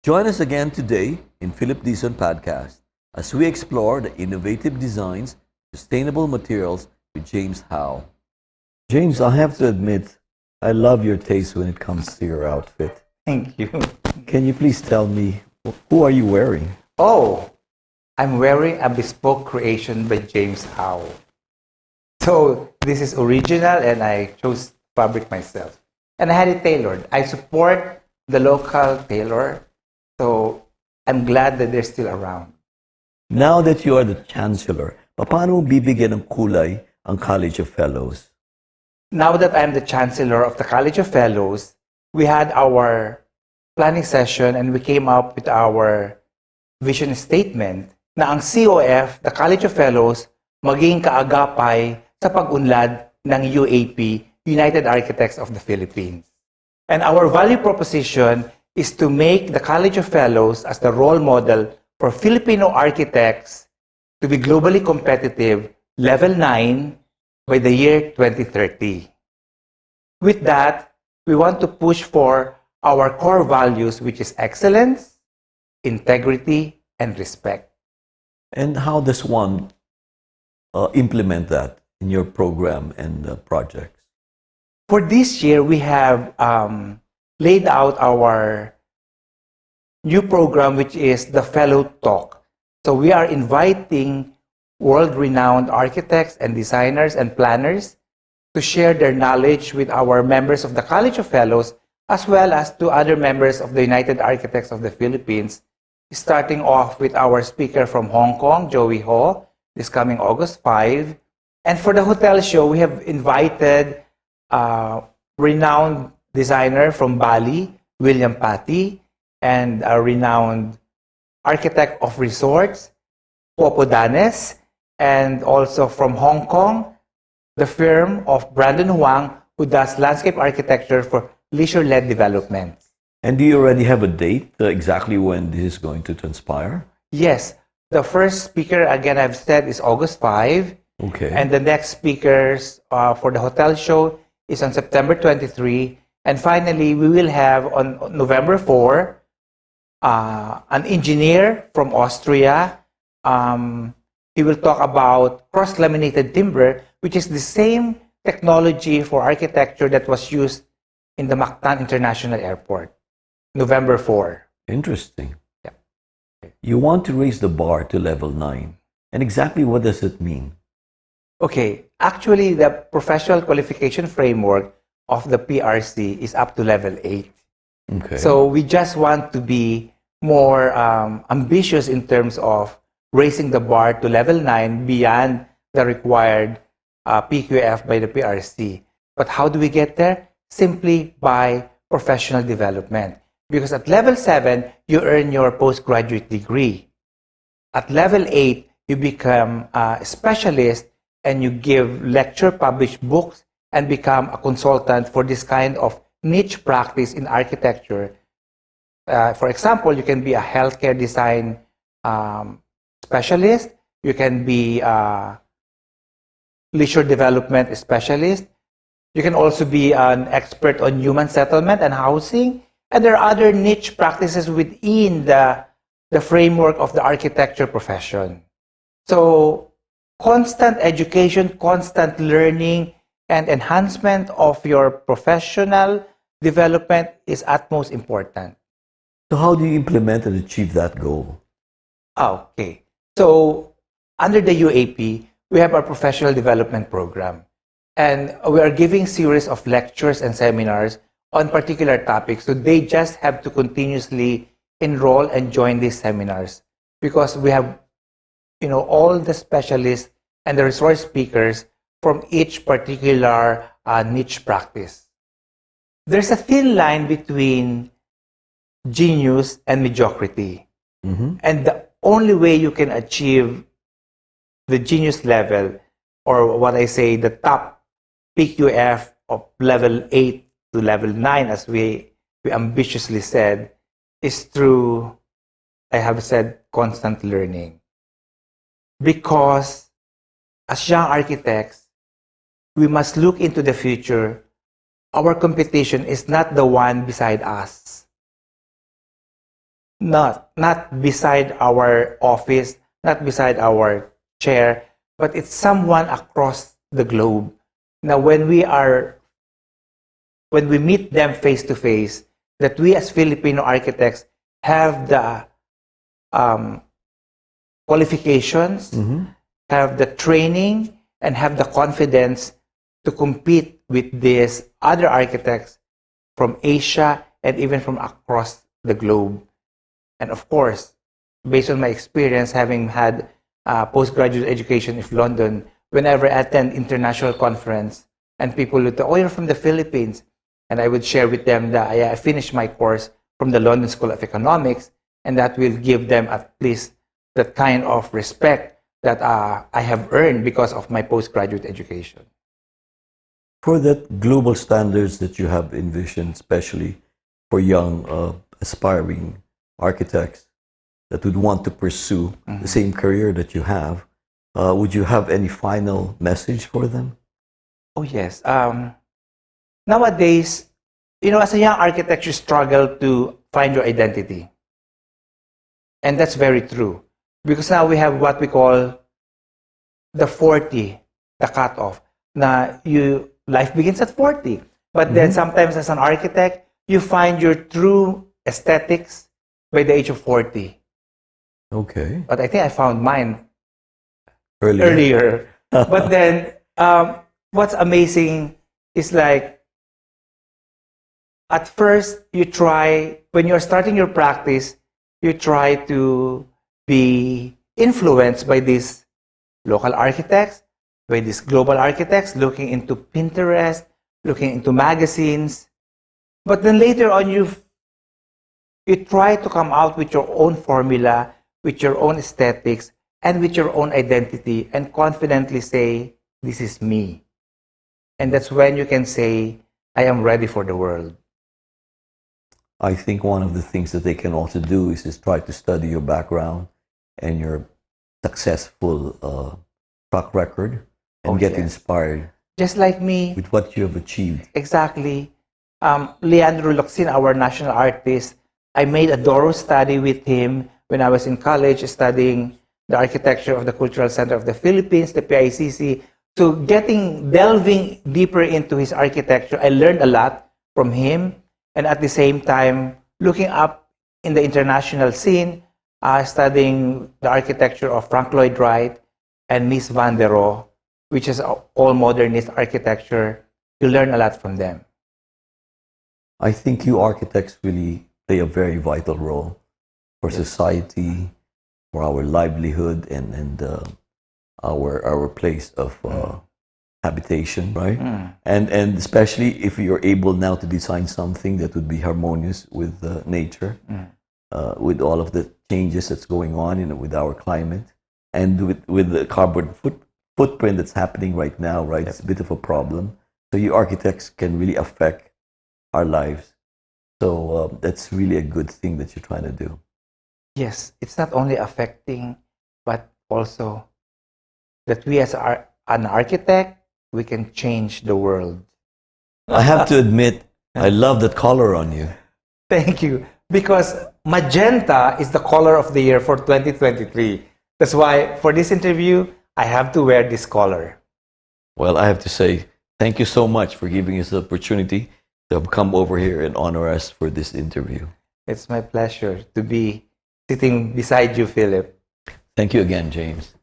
Join us again today in Philip Dizon Podcast as we explore the innovative designs, sustainable materials with James Howe. James, I have to admit, I love your taste when it comes to your outfit. Thank you. Can you please tell me, who are you wearing? Oh, I'm wearing a bespoke creation by James Jao. So this is original and I chose fabric myself. And I had it tailored. I support the local tailor. So I'm glad that they're still around. Now that you are the Chancellor, paano mo bibigyan ng kulay ang College of Fellows? Now that I'm the Chancellor of the College of Fellows, we had our planning session and we came up with our vision statement na ang COF, the College of Fellows, maging kaagapay sa pag-unlad ng UAP, United Architects of the Philippines. And our value proposition is to make the College of Fellows as the role model for Filipino architects to be globally competitive, level 9, by the year 2030. With that, we want to push for our core values, which is excellence, integrity, and respect. And how does one implement that in your program and projects? For this year, we have laid out our new program, which is the Fellow Talk. So we are inviting world-renowned architects and designers and planners to share their knowledge with our members of the College of Fellows, as well as to other members of the United Architects of the Philippines, starting off with our speaker from Hong Kong, Joey Ho, this coming August 5. And for the hotel show, we have invited a renowned designer from Bali, William Patti, and a renowned architect of resorts, Popo Danes, and also from Hong Kong, the firm of Brandon Huang, who does landscape architecture for leisure-led development. And do you already have a date exactly when this is going to transpire? Yes. The first speaker, again, I've said, is August 5. Okay. And the next speakers for the hotel show is on September 23. And finally, we will have on November 4 an engineer from Austria. He will talk about cross-laminated timber, which is the same technology for architecture that was used in the Mactan International Airport, November 4. Interesting. Yeah. You want to raise the bar to level 9. And exactly what does it mean? Okay, actually, the professional qualification framework of the PRC is up to level 8. Okay. So we just want to be more ambitious in terms of raising the bar to level 9 beyond the required PQF by the PRC. But how do we get there? Simply by professional development. Because at level 7, you earn your postgraduate degree. At level 8, you become a specialist and you give lecture, publish books, and become a consultant for this kind of niche practice in architecture. For example, you can be a healthcare design specialist. You can be a leisure development specialist. You can also be an expert on human settlement and housing. And there are other niche practices within the framework of the architecture profession. So constant education, constant learning, and enhancement of your professional development is utmost important. So how do you implement and achieve that goal? Okay. So under the UAP, we have our professional development program. And we are giving series of lectures and seminars on particular topics. So they just have to continuously enroll and join these seminars because we have, all the specialists and the resource speakers from each particular niche practice. There's a thin line between genius and mediocrity. Mm-hmm. And the only way you can achieve the genius level, or what I say, the top PQF of level 8 to level 9, as we ambitiously said, is through, I have said, constant learning. Because as young architects, we must look into the future. Our competition is not the one beside us. not beside our office, not beside our chair, but it's someone across the globe. Now, when we meet them face to face, that we as Filipino architects have the qualifications, have the training, and have the confidence to compete with these other architects from Asia and even from across the globe. And of course, based on my experience, having had postgraduate education in London, whenever I attend international conference and people would say, oh, you're from the Philippines, and I would share with them that I finished my course from the London School of Economics, and that will give them at least that kind of respect that I have earned because of my postgraduate education. For that global standards that you have envisioned, especially for young aspiring architects that would want to pursue the same career that you have, would you have any final message for them? Oh, yes. Nowadays, as a young architect, you struggle to find your identity. And that's very true. Because now we have what we call the 40, the cutoff. Now, life begins at 40. But then sometimes as an architect, you find your true aesthetics by the age of 40. Okay. But I think I found mine Earlier. But then, what's amazing is like, at first, when you're starting your practice, you try to be influenced by these local architects, by these global architects, looking into Pinterest, looking into magazines. But then later on, you try to come out with your own formula, with your own aesthetics, and with your own identity, and confidently say, this is me. And that's when you can say, I am ready for the world. I think one of the things that they can also do is try to study your background and your successful track record and get inspired. Just like me. With what you have achieved. Exactly. Leandro Locsin, our national artist, I made a thorough study with him when I was in college studying the architecture of the Cultural Center of the Philippines, the PICC. So delving deeper into his architecture, I learned a lot from him. And at the same time, looking up in the international scene, studying the architecture of Frank Lloyd Wright and Mies van der Rohe, which is all modernist architecture. You learn a lot from them. I think you architects really play a very vital role for society, for our livelihood, and our place of habitation, right? And especially if you're able now to design something that would be harmonious with nature, with all of the changes that's going on with our climate, and with the carbon footprint that's happening right now, right? It's a bit of a problem. So you architects can really affect our lives. So that's really a good thing that you're trying to do. Yes, it's not only affecting, but also that we as an architect, we can change the world. I have to admit, I love that color on you. Thank you. Because magenta is the color of the year for 2023. That's why for this interview, I have to wear this color. Well, I have to say, thank you so much for giving us the opportunity to have come over here and honor us for this interview. It's my pleasure to be sitting beside you, Philip. Thank you again, James.